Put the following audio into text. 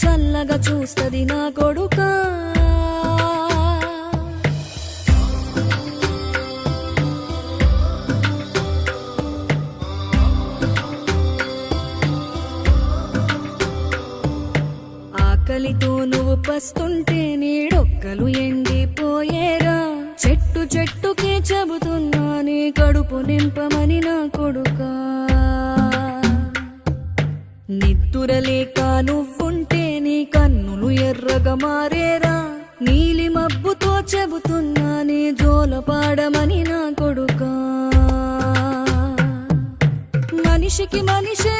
చల్లగా చూస్తది నా కొడుకా. ఆకలితో నువ్వు పస్తుంటే నీడొక్కలు ఎండిపోయేరా. చెట్టు చెట్టుకే చెబుతున్నా నీ కడుపు నింపమని నా కొడుకా. నిద్దురలేక నువ్వుంటే నీ కన్నులు ఎర్రగా మారేరా. నీలి మబ్బుతో చెబుతున్నా నీ జోలపాడమని నా కొడుకా. మనిషికి మనిషే